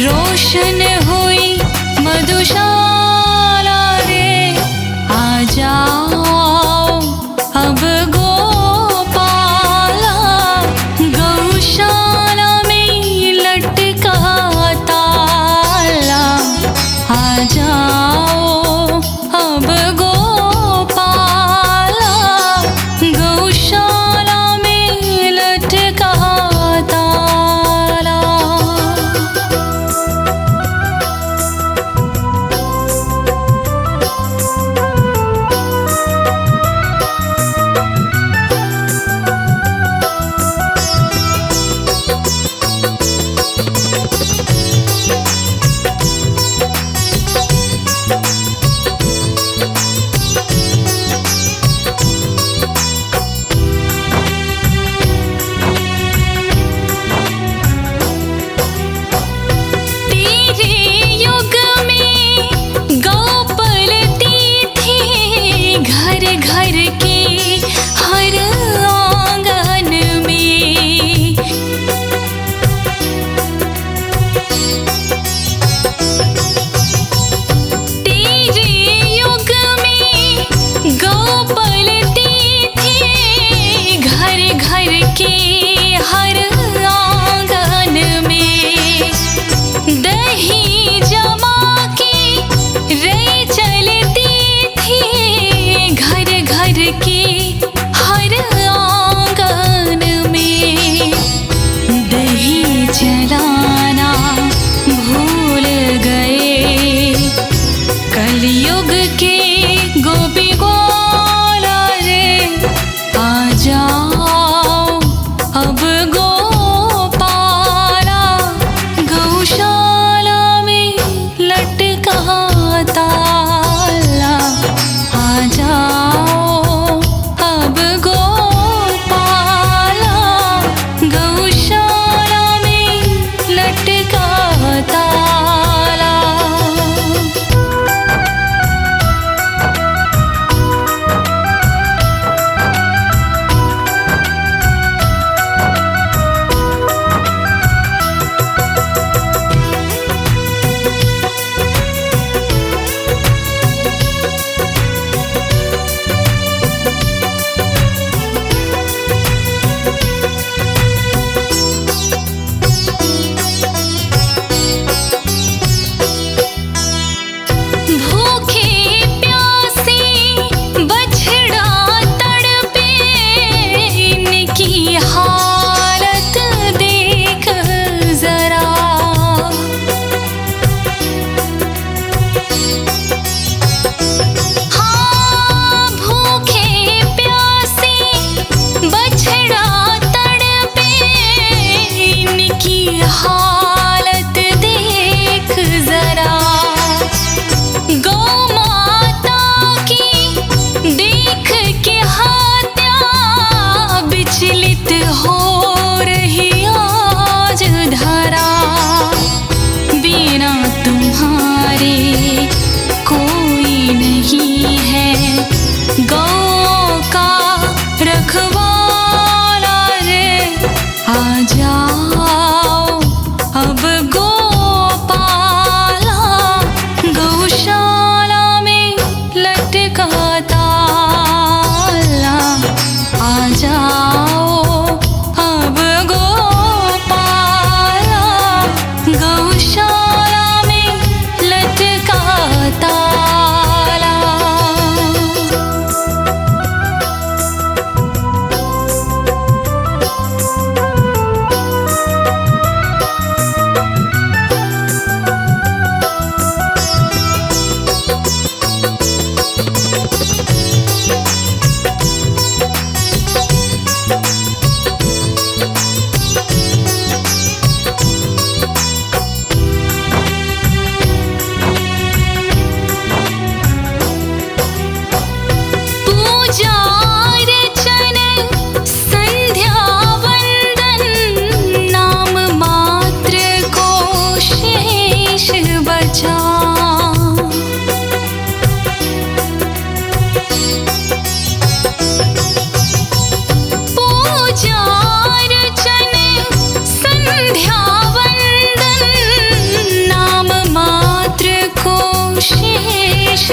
रोशन हुई मधुशाला रे। आ जाओ अब गोपाला, गौशाला में लटका ताला। आ जाओ अब गोपाला, गौशाला में लटका ताला।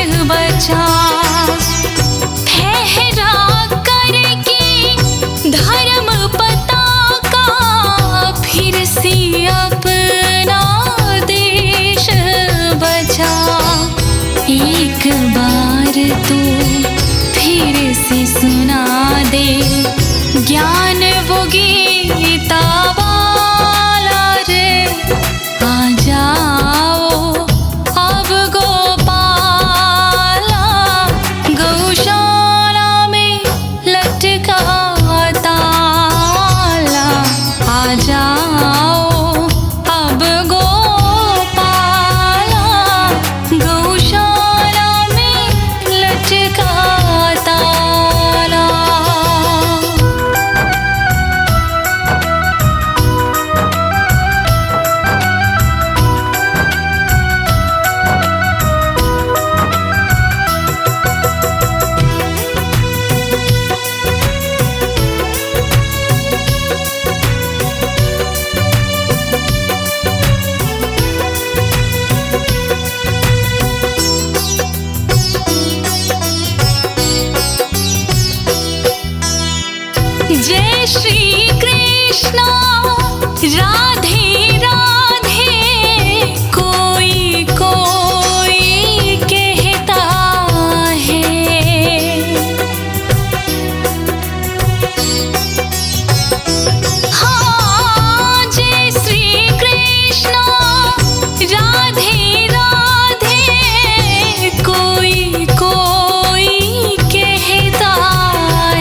बचा, ठहरा करके धर्म पताका फिर से अपना देश बचा। एक बार तो फिर से सुना दे ज्ञान वो गीता वाला रे। आ जाओ अब गोपाला, गौशाला में लटका ताला। आ जाओ अब गोपाला, गौशाला में लटका ताला। जय श्री कृष्ण राधे राधे, कोई कोई कहता है। हाँ, जय श्री कृष्ण राधे राधे, कोई कोई कहता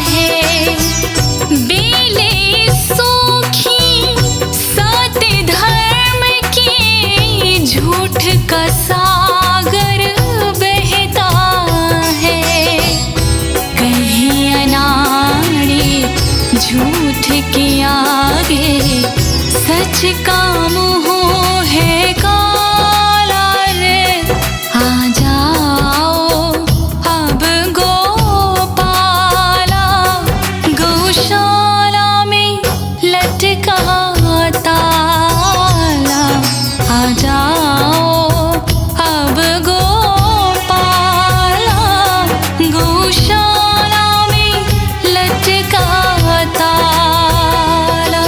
है। बेले सूखी सत्य धर्म के झूठ का सागर बहता है। कहीं अनाड़ी झूठ के आगे सच का मुंह है काला रे। आ जाओ अब गोपाला, गौशाला में लटका ताला। आ जाओ अब गोपाला, गौशाला में लटका ताला।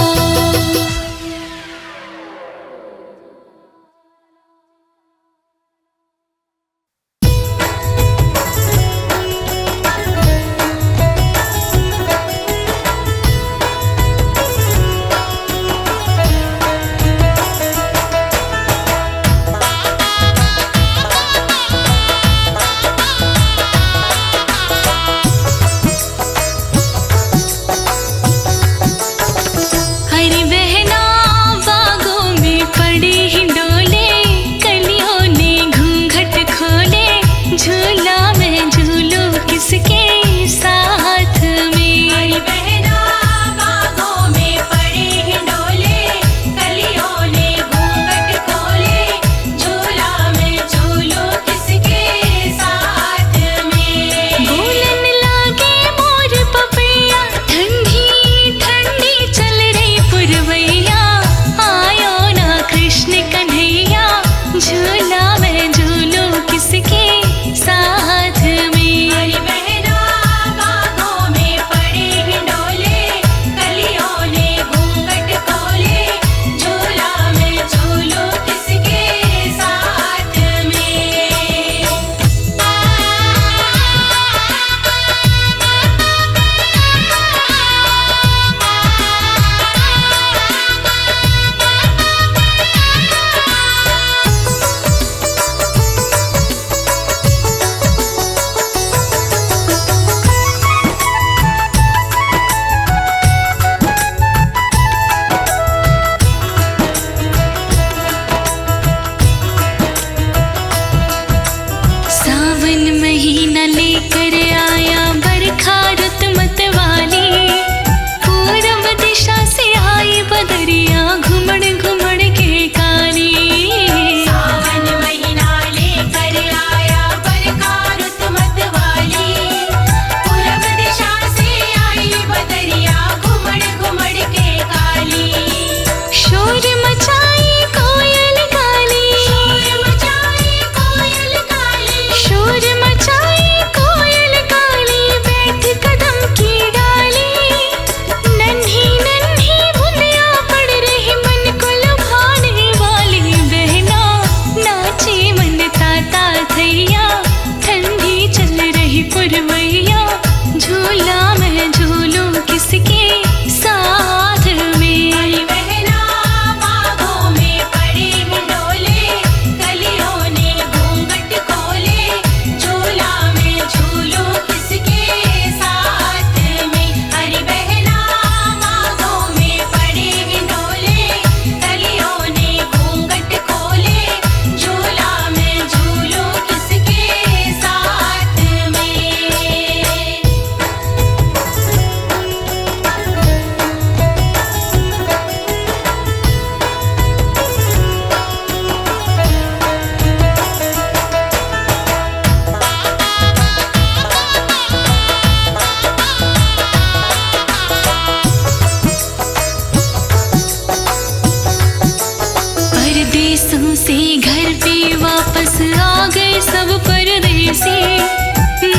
परदेसों से घर पे वापस आ गए सब परदेसी।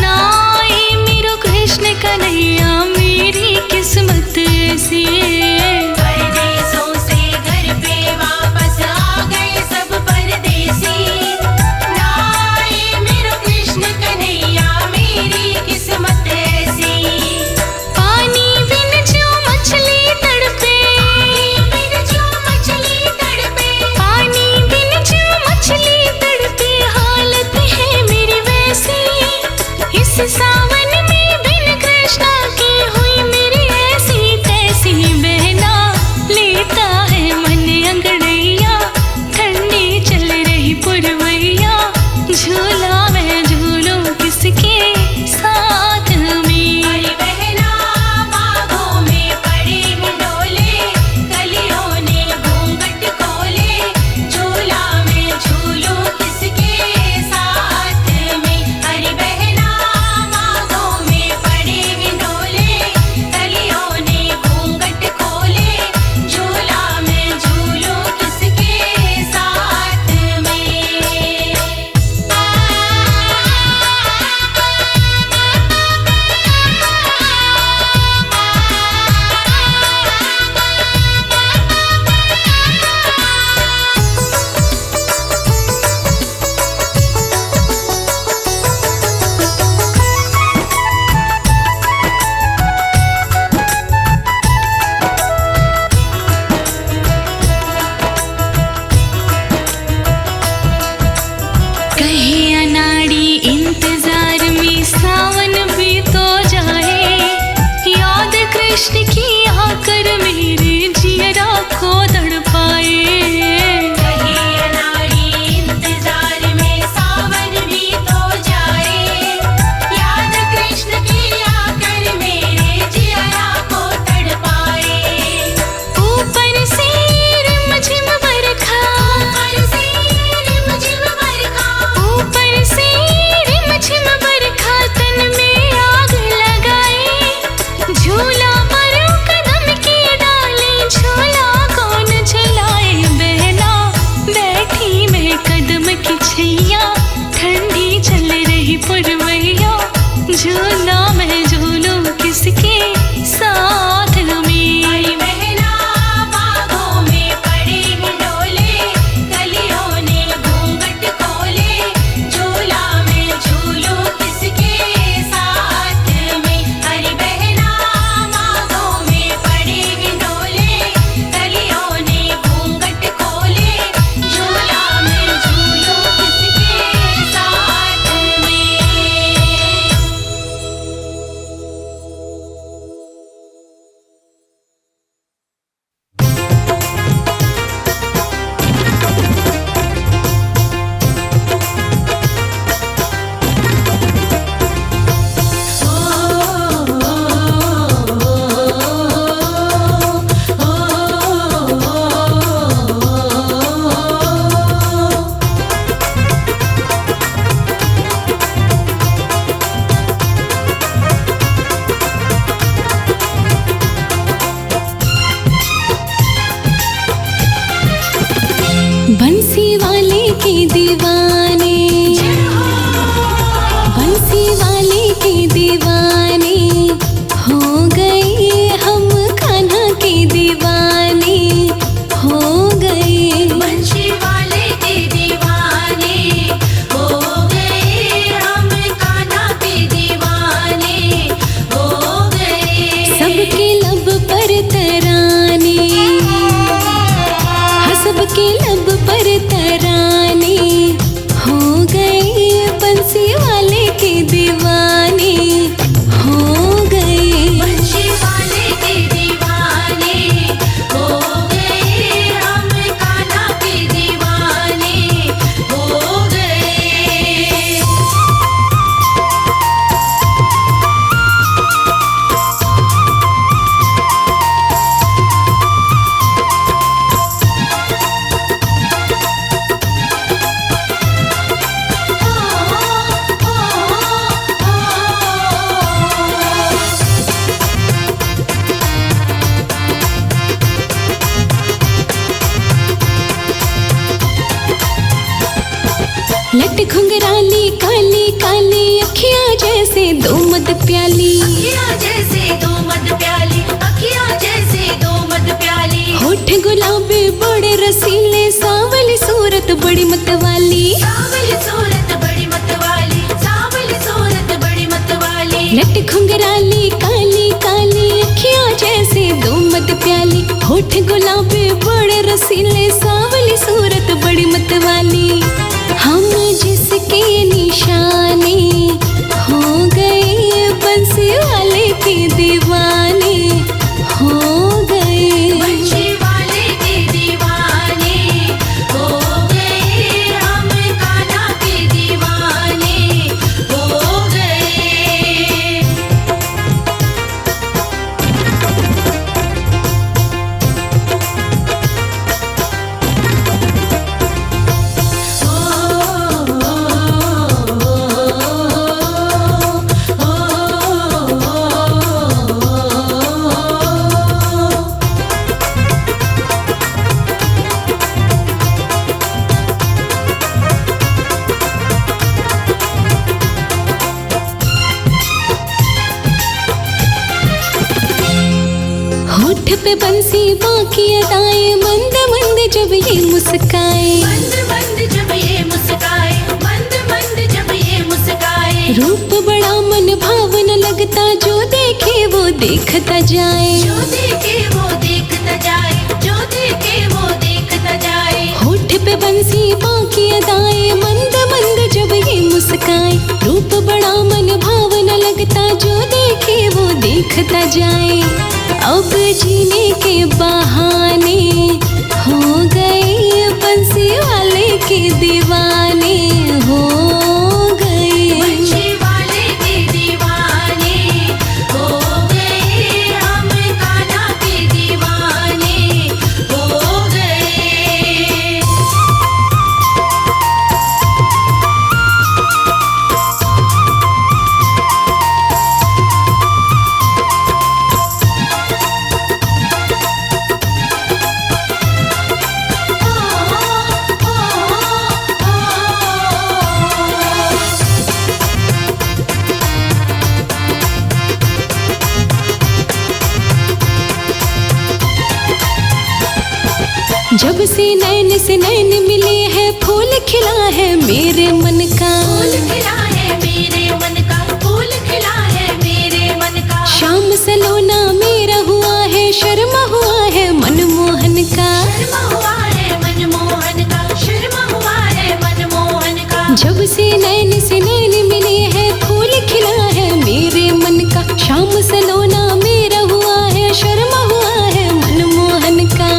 ना आए मेरो कृष्ण कन्हैया, मेरी किस्मत ऐसी। परदेसों से घर पे वापस आ गए सब परदेसी। ना आए मेरो कृष्ण कन्हैया, मेरी किस्मत ऐसी। पानी बिन जो मछली तड़पे, पानी बिन जो मछली तड़पे, हालत है मेरी वैसी। इस सावन में बिन कृष्णा के हुई मेरी ऐसी तैसी। बहना लेता है मन अंगड़ैया, ठंडी चल रही पुरवैया, झूला मैं झूलूं किसके साथ में। हरी बहना बागों में पड़े हिंडोले, कलियों ने घूंघट खोले, झूला में झूलूं किसके साथ में। हरी बहना बागों में पड़े हिंडोले, कलियों ने घूंघट खोले, झूला में झूलूं किसके साथ में। कहे अनाड़ी इंतजार में सावन भी तो जाए, याद कृष्ण की आकर मेरे जियरा को तड़पाए। कहीं अनाड़ी इंतजार में सावन भी तो जाए, याद कृष्ण की आकर मेरे जिया को तड़पाए। ऊपर से रिमझिम बरखा, ऊपर से रिमझिम बरखा, ऊपर से रिमझिम बरखा, तन में आग लगाए। झूला मारो कदम के डाले, झूला कौन झुलाए। बहना बैठी मैं कदम की छैया, ठंडी चल रही पुरवैया, झूला मैं झूलूं किसके साथ में। हरी बहना बागों में पड़े हिंडोले, कलियों ने घूंघट खोले, झूला में झूलूं किसके साथ में। हरी बहना बागों में पड़े हिंडोले, कलियों ने घूंघट खोले, झूला में झूलूं किसके साथ में। बंसी वाले के दीवाने, बंसी वाले के दीवाने, हो गए हम कान्हा के दीवाने, हो गए। बंशी वाले के दीवाने हो गए, हम कान्हा के दीवाने हो गए। सबके लब पर तराने, हाँ सबके लब पर तराने, हो गए बंसी वाले के दीवाने, हो दो मद प्याली, अखियाँ जैसे दो मद प्याली, अखियाँ जैसे दो मद प्याली। होठ गुलाबी बड़े रसीले, सांवली सूरत बड़ी मतवाली, सांवली सूरत बड़ी मतवाली, सांवली सूरत बड़ी मतवाली। लट घुंघराली काली काली, अखियाँ जैसे दो मद प्याली, होठ गुलाबी बड़े रसीले, सांवली सूरत बड़ी मतवाली। हम जिसके निशाने हो गए, बंसी वाले के दीवाने हो गए। बंशी वाले के दीवाने हो गए, हम कान्हा के दीवाने हो गए। होठ पे बंसी बाकी अदाएं, मंद मंद जब ये मुस्काए, मंद मंद जब ये मुस्काए, मंद मंद जब ये मुस्काए। रूप बड़ा मन भावन लगता, जो देखे वो देखता जाए। जो देखे वो देखता जाए, जो देखे वो देखता जाए। होठ पे बंसी बाकी अदाएं, मंद मंद जब ये मुस्काए, रूप बड़ा मन भावन लगता, जो देखे वो देखता जाए। अब जीने के बहाने हो गए, बंसी वाले के दीवाने हो गए। बंशी वाले के दीवाने हो गए, हम कान्हा के दीवाने हो गए। जब से नैन मिले हैं, फूल खिला है मेरे मन का, फूल खिला है मेरे मन का, फूल खिला है मेरे मन का। शाम सलोना मेरा हुआ है, शर्मा हुआ है मनमोहन का। शर्मा हुआ है मनमोहन का, शर्मा हुआ है मनमोहन का। जब से नैन मिले हैं, फूल खिला है मेरे मन का, शाम सलोना मेरा हुआ है, शर्मा हुआ है मनमोहन का।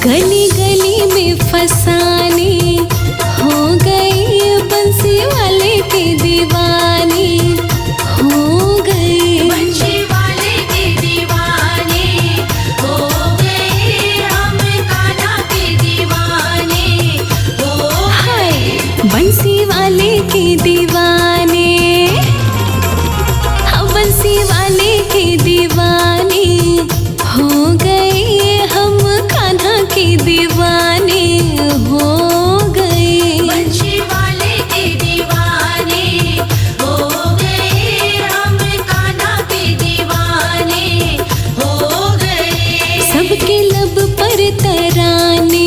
गली गली में फसाने हो गए, बंसी वाले के दीवाने हो गए। बंशी वाले के दीवाने हो गए, हम कान्हा के दीवाने हो हाय गए। बंसी वाले के दीवाने, हाँ बंसी वाले के दीवाने हो गए, हम कान्हा के दीवाने हो गए। बंशी वाले के दीवाने हो गए, हम कान्हा के दीवाने हो गए। सबके लब पर तराने,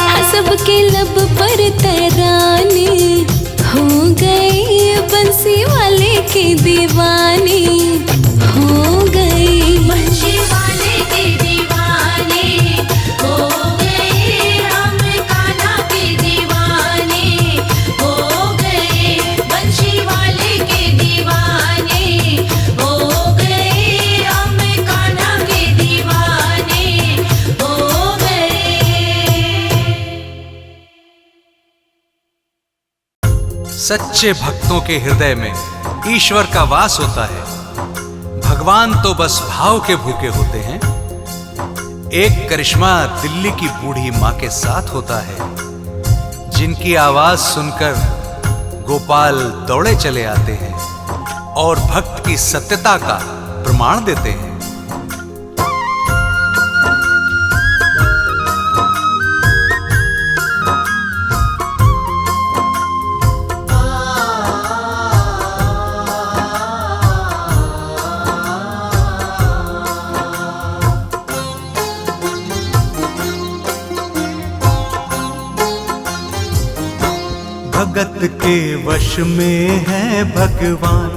हाँ सबके लब पर तराने हो गए, बंसी वाले के दीवाने हो गए। बंशी वाले के दीवाने हो गए, हम कान्हा के दीवाने हो गए। बंशी वाले के दीवाने हो गए, हम कान्हा के दीवाने हो गए। सच्चे भक्तों के हृदय में ईश्वर का वास होता है। भगवान तो बस भाव के भूखे होते हैं। एक करिश्मा दिल्ली की बूढ़ी माँ के साथ होता है, जिनकी आवाज सुनकर गोपाल दौड़े चले आते हैं और भक्त की सत्यता का प्रमाण देते हैं। भगत के वश में है भगवान,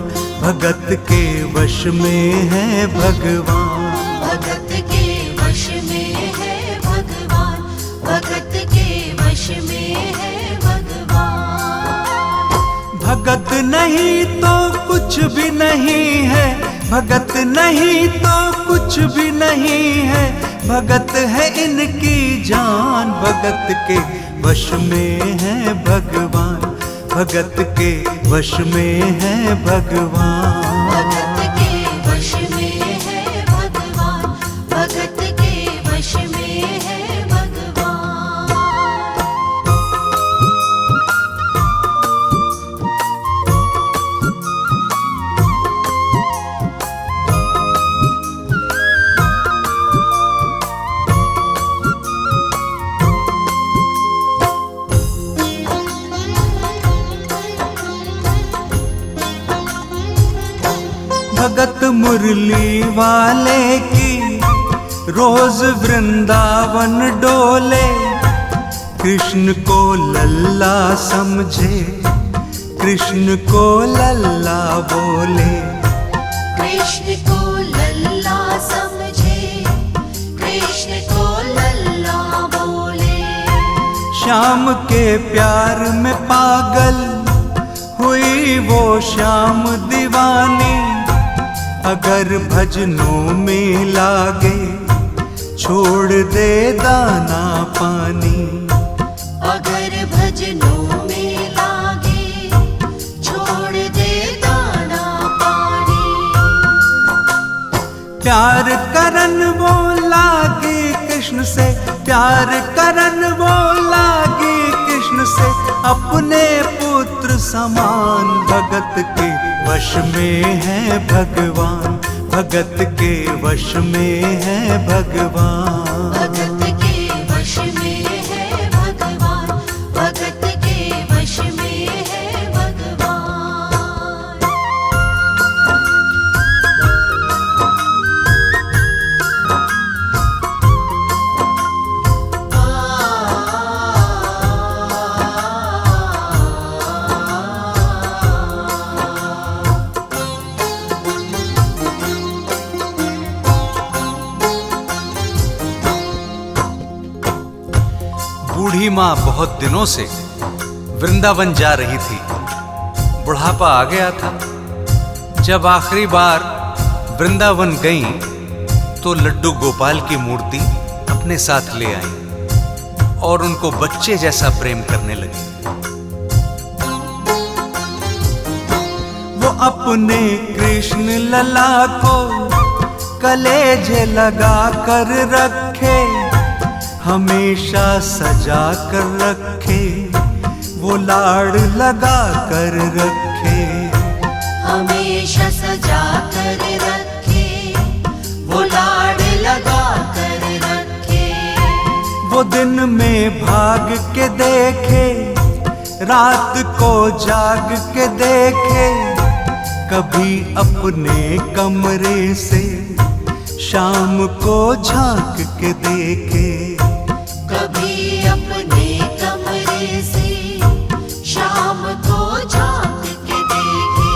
भगत के वश में है भगवान। भगत के वश में है भगवान, भगत के वश में है भगवान। भगत नहीं तो कुछ भी नहीं है, भगत नहीं तो कुछ भी नहीं है, भगत है इनकी जान। भगत के वश में है भगवान, भगत के वश में है भगवान। भगत के वश में है भगवान, भगत के वश में है भगवान। भगत मुरली वाले की रोज वृंदावन डोले, कृष्ण को लल्ला समझे, कृष्ण को लल्ला बोले। कृष्ण को लल्ला समझे, कृष्ण को लल्ला बोले। श्याम के प्यार में पागल हुई वो श्याम दीवानी, अगर भजनों में लागे छोड़ दे दाना पानी। अगर भजनों में लागे छोड़ दे दाना पानी। प्यार करन वो लागे कृष्ण से, प्यार करन वो लागे कृष्ण से, अपने पुत्र समान। भगत के वश में है भगवान, भगत के वश में है भगवान। भगत के वश में है भगवान, भगत के वश में है भगवान। बूढ़ी माँ बहुत दिनों से वृंदावन जा रही थी। बुढ़ापा आ गया था। जब आखिरी बार वृंदावन गईं, तो लड्डू गोपाल की मूर्ति अपने साथ ले आई और उनको बच्चे जैसा प्रेम करने लगी। वो अपने कृष्ण लला को कलेजे लगा कर रखे, हमेशा सजा कर रखे, वो लाड़ लगा कर रखे। हमेशा सजा कर रखे, वो लाड़ लगा कर रखे। वो दिन में भाग के देखे, रात को जाग के देखे, कभी अपने कमरे से शाम को झांक के देखे। कभी अपने कमरे से शाम को झांक के देखे।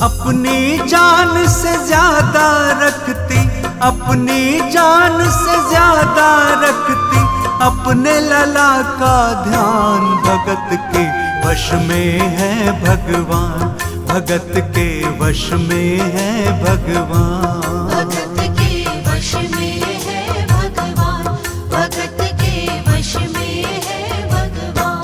अपनी जान से ज्यादा रखती, अपनी जान से ज्यादा रखती, अपने लला का ध्यान। भगत के वश में है भगवान, भगत के वश में है भगवान। भगत के वश में है भगवान, भगत के वश में है भगवान।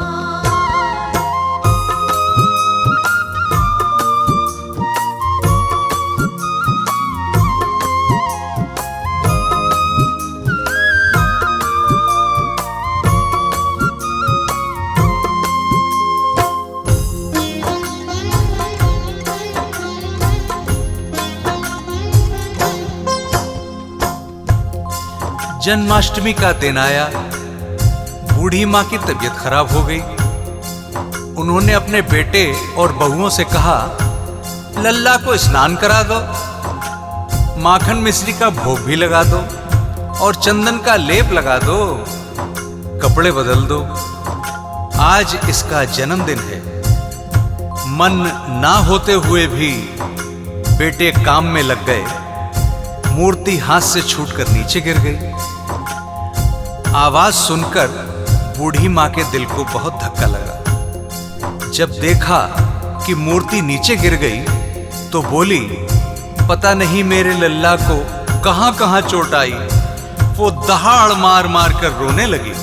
जन्माष्टमी का दिन आया। बूढ़ी माँ की तबीयत खराब हो गई। उन्होंने अपने बेटे और बहुओं से कहा, लल्ला को स्नान करा दो, माखन मिश्री का भोग भी लगा दो और चंदन का लेप लगा दो, कपड़े बदल दो। आज इसका जन्मदिन है। मन ना होते हुए भी बेटे काम में लग गए। मूर्ति हाथ से छूटकर नीचे गिर गई। आवाज सुनकर बूढ़ी मां के दिल को बहुत धक्का लगा। जब देखा कि मूर्ति नीचे गिर गई तो बोली, पता नहीं मेरे लल्ला को कहां कहां चोट आई। वो दहाड़ मार मार कर रोने लगी।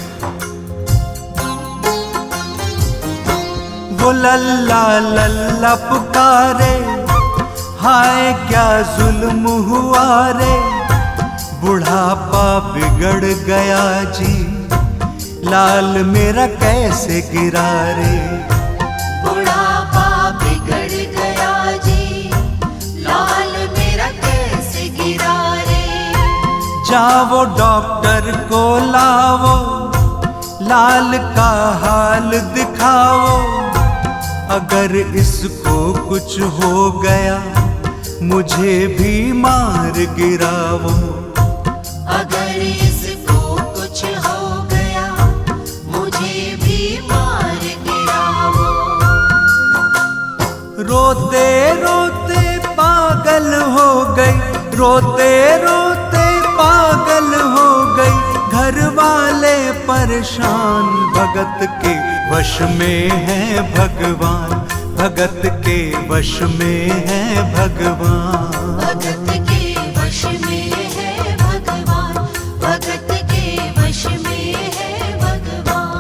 वो लल्ला लल्ला पुकारे, हाय क्या जुल्म हुआ रे। बुढ़ापा बिगड़ गया जी, लाल मेरा कैसे गिरा रे। बुढ़ापा बिगड़ गया जी, लाल मेरा कैसे गिरा रे। जाओ डॉक्टर को लाओ, लाल का हाल दिखाओ। अगर इसको कुछ हो गया मुझे भी मार गिराओ। अगर इसको कुछ हो गया मुझे भी मार गिराओ। रोते रोते पागल हो गई, रोते रोते पागल हो गई। घर वाले परेशान, भगत के वश में है भगवान, भगत के वश में है भगवान। भगत के वश में है भगवान, भगत के वश में है भगवान।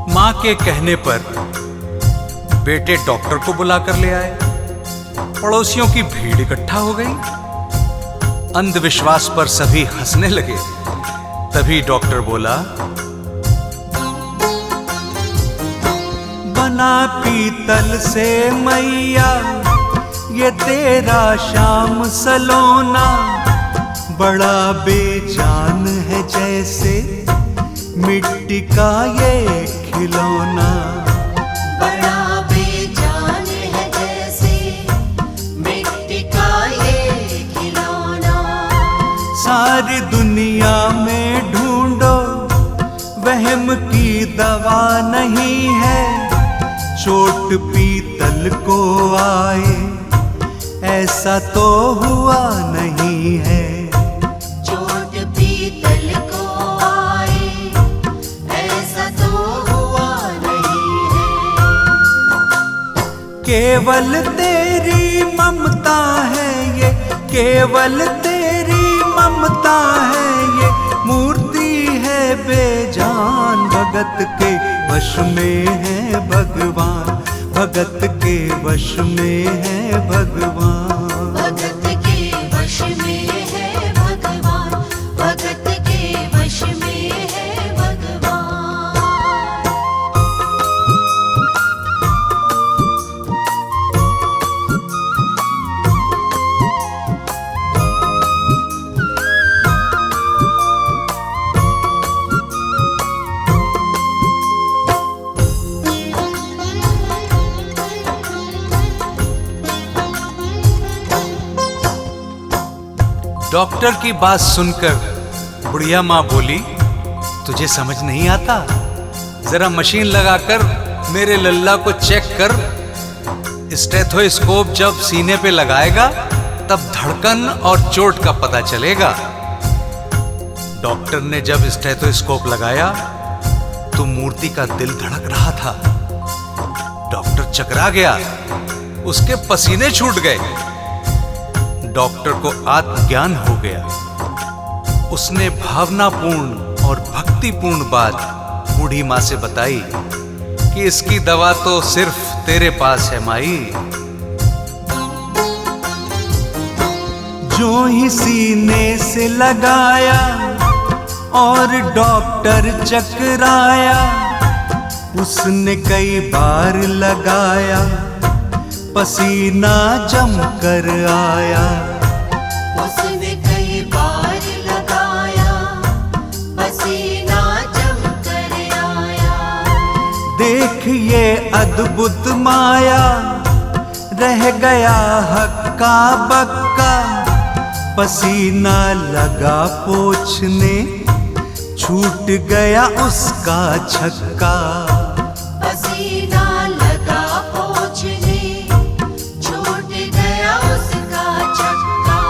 मां के कहने पर बेटे डॉक्टर को बुलाकर ले आए। पड़ोसियों की भीड़ इकट्ठा हो गई। अंधविश्वास पर सभी हंसने लगे। तभी डॉक्टर बोला, बना पीतल से मैया ये तेरा शाम सलोना। बड़ा बेजान है जैसे मिट्टी का ये खिलौना। बड़ा बेजान है जैसे मिट्टी का ये खिलौना। सारी दुनिया में ढूंढो वहम की दवा नहीं है। चोट पीतल को आए ऐसा तो हुआ नहीं है। चोट पीतल को आए ऐसा तो हुआ नहीं है। केवल तेरी ममता है ये, केवल तेरी ममता है ये। मूर्ति है बेजान, भगत के वश में है भगवान, भगत के वश में है भगवान। भगत के वश में है भगवान, भगत के वश में है भगवान। डॉक्टर की बात सुनकर बुढ़िया माँ बोली, तुझे समझ नहीं आता? जरा मशीन लगाकर मेरे लल्ला को चेक कर। स्टेथोस्कोप जब सीने पे लगाएगा तब धड़कन और चोट का पता चलेगा। डॉक्टर ने जब स्टेथोस्कोप लगाया तो मूर्ति का दिल धड़क रहा था। डॉक्टर चकरा गया, उसके पसीने छूट गए। डॉक्टर को आत्मज्ञान हो गया। उसने भावनापूर्ण और भक्तिपूर्ण बात बूढ़ी माँ से बताई कि इसकी दवा तो सिर्फ तेरे पास है माई। जो ही सीने से लगाया और डॉक्टर चकराया। उसने कई बार लगाया पसीना जम कर आया। उसने कई बार लगाया, पसीना जम कर आया। देखिए अद्भुत माया, रह गया हक्का बक्का। पसीना लगा पोंछने, छूट गया उसका छक्का। पसीना लगा पोंछने, छूट गया उसका छक्का।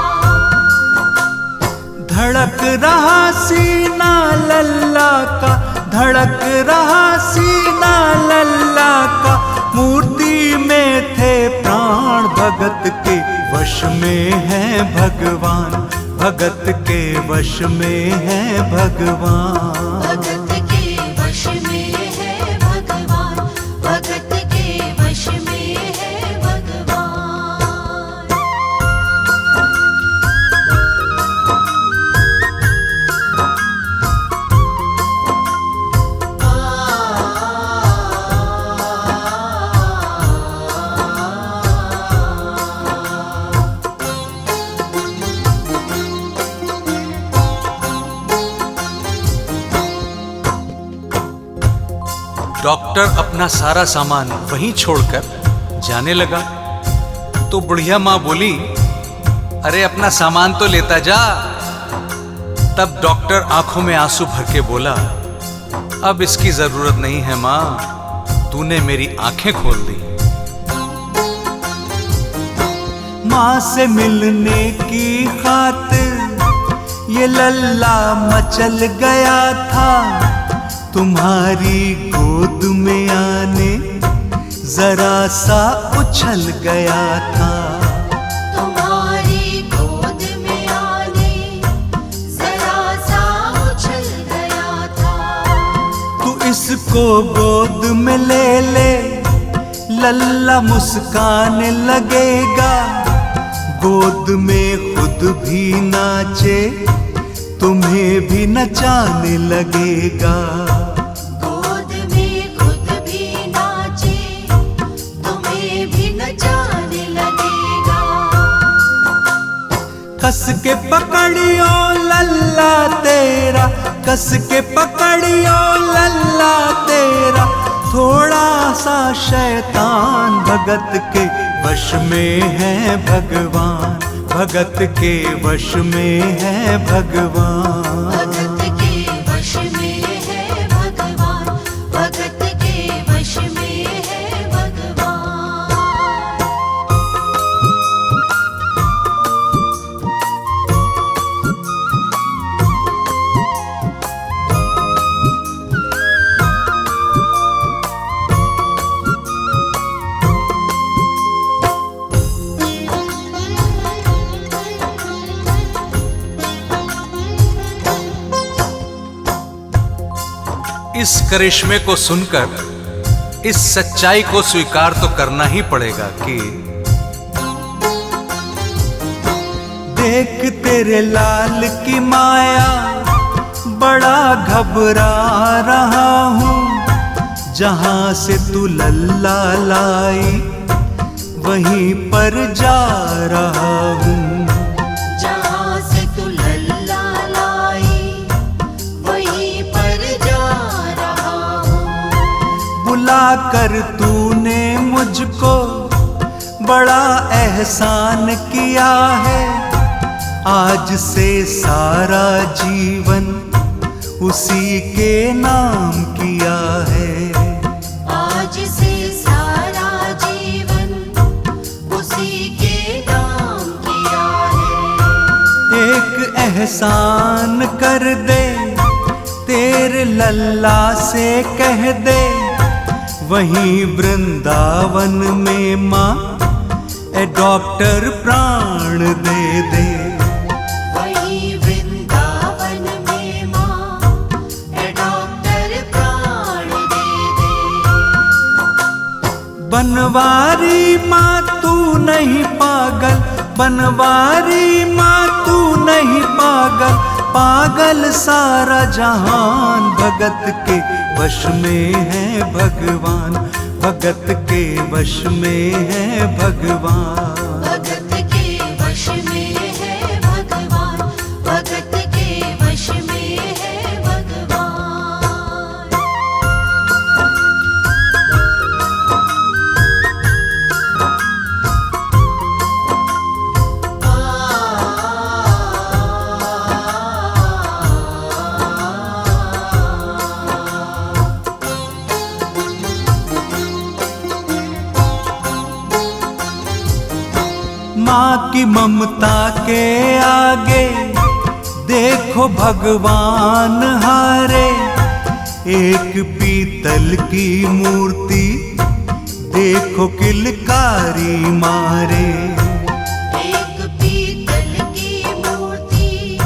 धड़क रहा सीना लल्ला का, धड़क रहा सीना लल्ला का। मूर्ति में थे प्राण, भगत के वश में है भगवान। भगत के वश में है भगवान। भगत के वश में है भगवान, भगत के वश में है भगवान। डॉक्टर अपना सारा सामान वहीं छोड़कर जाने लगा तो बुढ़िया माँ बोली, अरे अपना सामान तो लेता जा। तब डॉक्टर आंखों में आंसू भर के बोला, अब इसकी जरूरत नहीं है माँ, तूने मेरी आंखें खोल दी। माँ से मिलने की खातिर ये लल्ला मचल गया था। तुम्हारी गोद में आने जरा सा उछल गया था। तुम्हारी गोद में आने जरा सा उछल गया था। तू इसको गोद में ले ले, लल्ला मुस्कान लगेगा। गोद में खुद भी नाचे, तुम्हें भी नचाने लगेगा। गोद में खुद भी नाचे, तुम्हें भी नचाने लगेगा। कस के पकड़ियो लल्ला तेरा, कस के पकड़ियो लल्ला तेरा। थोड़ा सा शैतान भगत के वश में है भगवान। भगत के वश में है भगवान। भगत के वश में है भगवान, भगत के वश में है भगवान। इस करिश्मे को सुनकर इस सच्चाई को स्वीकार तो करना ही पड़ेगा कि देख तेरे लाल की माया, बड़ा घबरा रहा हूँ। जहाँ से तू लल्ला लाई, वहीं पर जा रहा हूँ। जहाँ से तू लल्ला लाई, वहीं पर जा रहा हूँ। बुला कर तूने मुझको बड़ा एहसान किया है। आज से सारा जीवन उसी के नाम किया है। आज से सारा जीवन उसी के नाम किया है। एक एहसान कर दे, तेरे लल्ला से कह दे। वहीं वृंदावन में माँ ए डॉक्टर प्राण दे दे। वहीं वृंदावन में माँ ए डॉक्टर प्राण दे दे। बनवारी माँ तू नहीं पागल, बनवारी माँ तू नहीं पागल। पागल सारा जहान, भगत के वश में है भगवान। भगत के वश में है भगवान। भगत के वश में है भगवान, भगत के वश में है भगवान। माँ की ममता के आगे देखो भगवान हारे। एक पीतल की मूर्ति देखो किलकारी मारे। एक पीतल की मूर्ति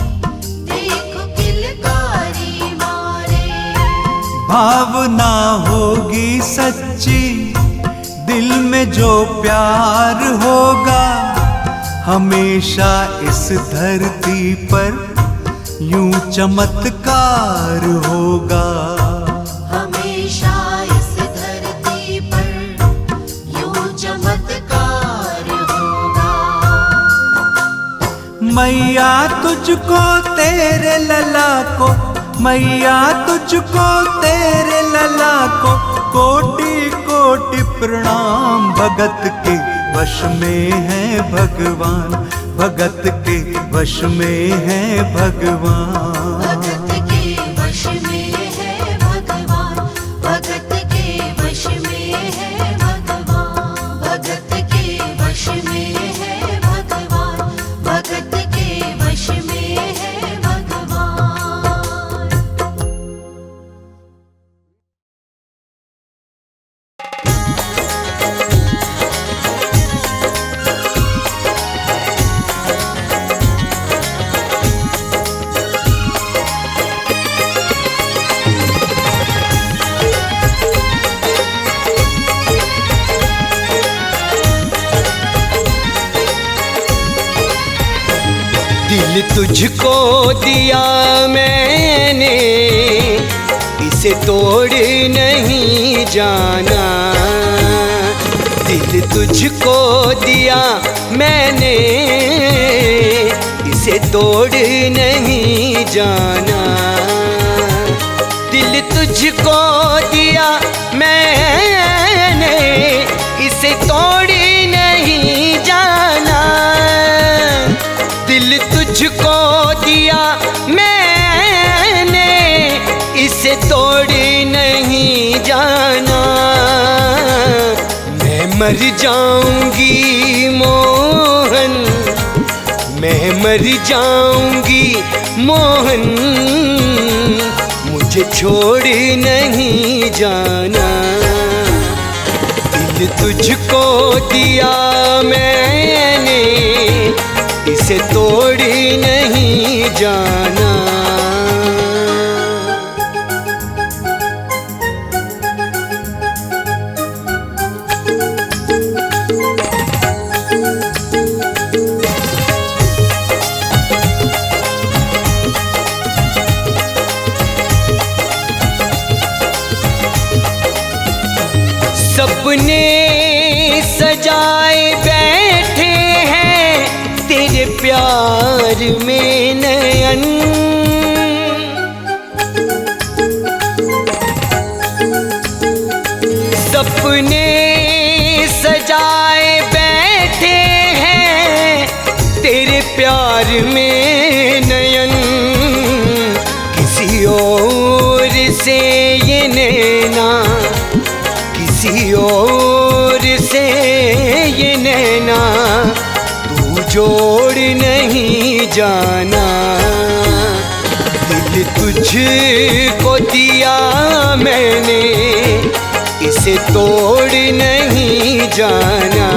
देखो किलकारी मारे। भावना होगी सच्ची दिल में जो प्यार होगा, हमेशा इस धरती पर यूं चमत्कार होगा। हमेशा इस धरती पर यूं चमत्कार होगा। मैया तुझको तेरे लला को, मैया तुझको तेरे लला को कोटि कोटि प्रणाम। भगत के वश में है भगवान, भगत के वश में है भगवान। भगत के वश में है भगवान, भगत के वश में है भगवान। भगत के वश में है भगवान, भगत के वश में है भगवान। दिल तुझको दिया मैंने, इसे तोड़ नहीं जाना। दिल तुझको दिया मैंने, इसे तोड़ नहीं जाना। दिल तुझको दिया मैंने, इसे तोड़ नहीं जाना। दिल तुझको दिया मैंने, इसे तोड़ नहीं जाना। मैं मर जाऊंगी मोहन, मैं मर जाऊंगी मोहन, मुझे छोड़ नहीं जाना। दिल तुझको दिया मैंने, इसे तोड़ नहीं जाना। सपने सजाए बैठे हैं तेरे प्यार में नयन। सपने सजाए बैठे हैं तेरे प्यार में नयन। किसी और से ये नैना, किसी और से ये नैना, तू जोड़ नहीं जाना। दिल तुझको दिया मैंने, इसे तोड़ नहीं जाना।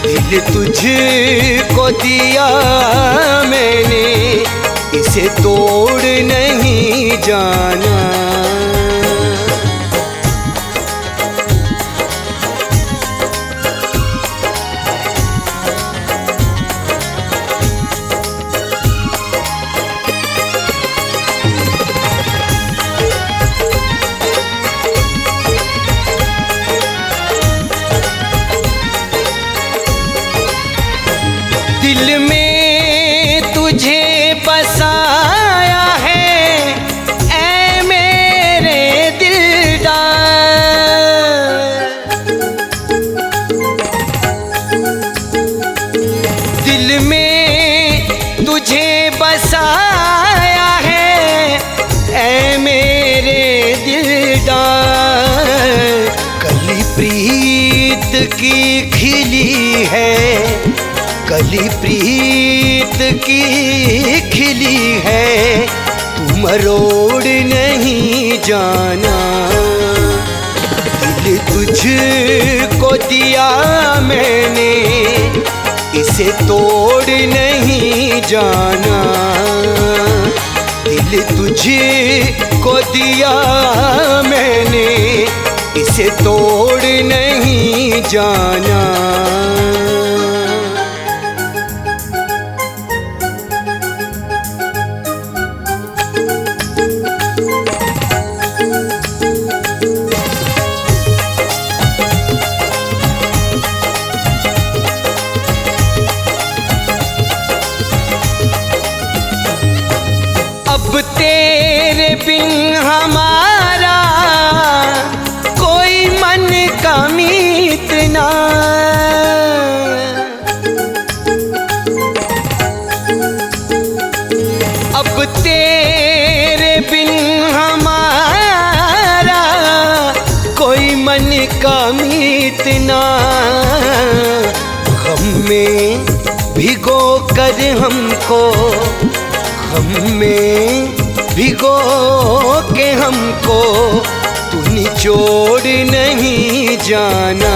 दिल तुझको दिया मैंने, इसे तोड़ नहीं जाना। दिल में तुझे बसाया है ऐ मेरे दिलदार। दिल में तुझे बसाया है ऐ मेरे दिलदार। कली प्रीत की खिली है, कली प्रीत की खिली है, तू मरोड़ नहीं जाना। दिल तुझको दिया मैंने, इसे तोड़ नहीं जाना। दिल तुझको दिया मैंने, इसे तोड़ नहीं जाना। अब तेरे बिन हमारा कोई मन का मीत ना। अब तेरे बिन हमारा कोई मन का मीत ना। गम में भिगो कर हमको, गम में भिगो के हमको, तू निचोड़ नहीं जाना।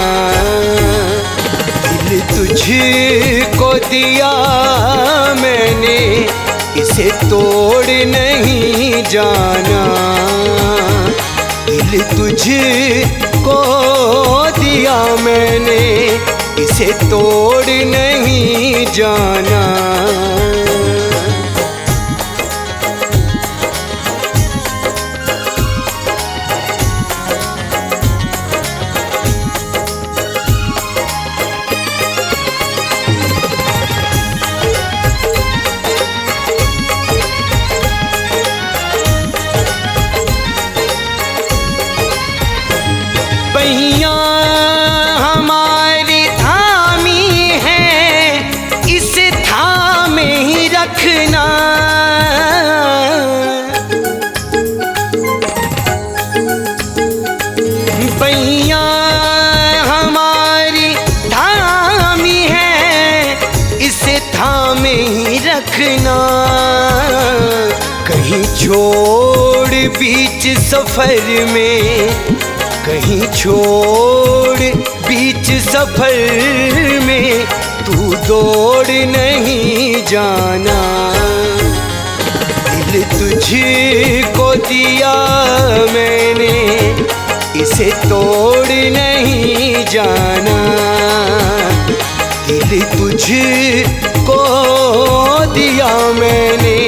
दिल तुझको दिया मैंने, इसे तोड़ नहीं जाना। दिल तुझको दिया मैंने, इसे तोड़ नहीं जाना। पहिया हमारी थामी है, इस थामे ही रखना। पहिया हमारी थामी है, इस थामे ही रखना। कहीं छोड़ बीच सफर में, कहीं छोड़ बीच सफर में, तू दौड़ नहीं जाना। दिल तुझको दिया मैंने, इसे तोड़ नहीं जाना। दिल तुझको दिया मैंने,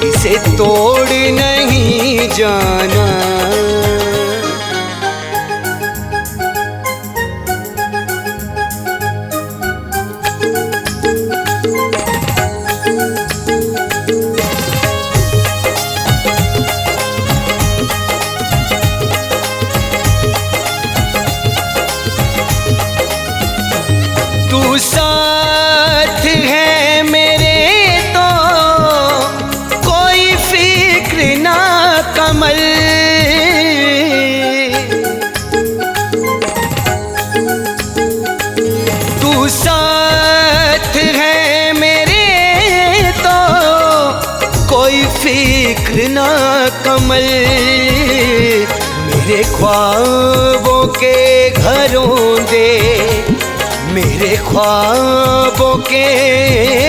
इसे तोड़ नहीं जाना। तू साथ है मेरे तो कोई फिक्र ना कमल। तू साथ है मेरे तो कोई फिक्र ना कमल। मेरे ख्वाबों के घरों दे, मेरे ख्वाबों के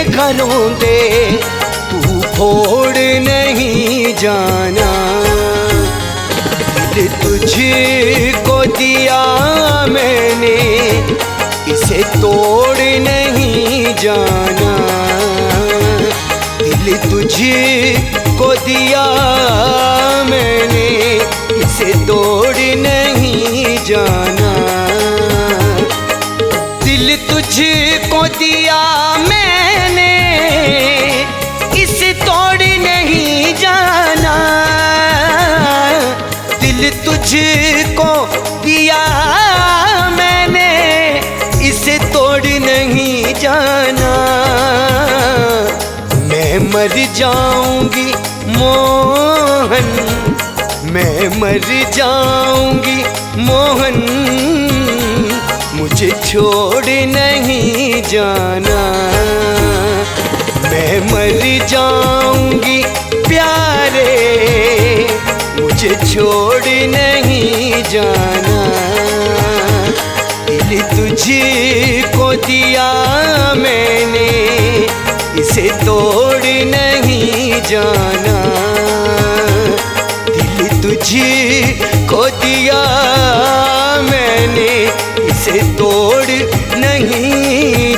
घरों दे, तू फोड़ नहीं जाना। दिल तुझको दिया मैंने, इसे तोड़ नहीं जाना। दिल तुझको दिया मैंने, इसे तोड़ नहीं जाना। दिल तुझको दिया मैंने, मर जाऊंगी मोहन, मैं मर जाऊंगी मोहन, मुझे छोड़ नहीं जाना। मैं मर जाऊंगी प्यारे, मुझे छोड़ नहीं जाना। दिल तुझी को दिया मैंने, इसे तोड़ नहीं जाना। दिल तुझी को दिया मैंने, इसे तोड़ नहीं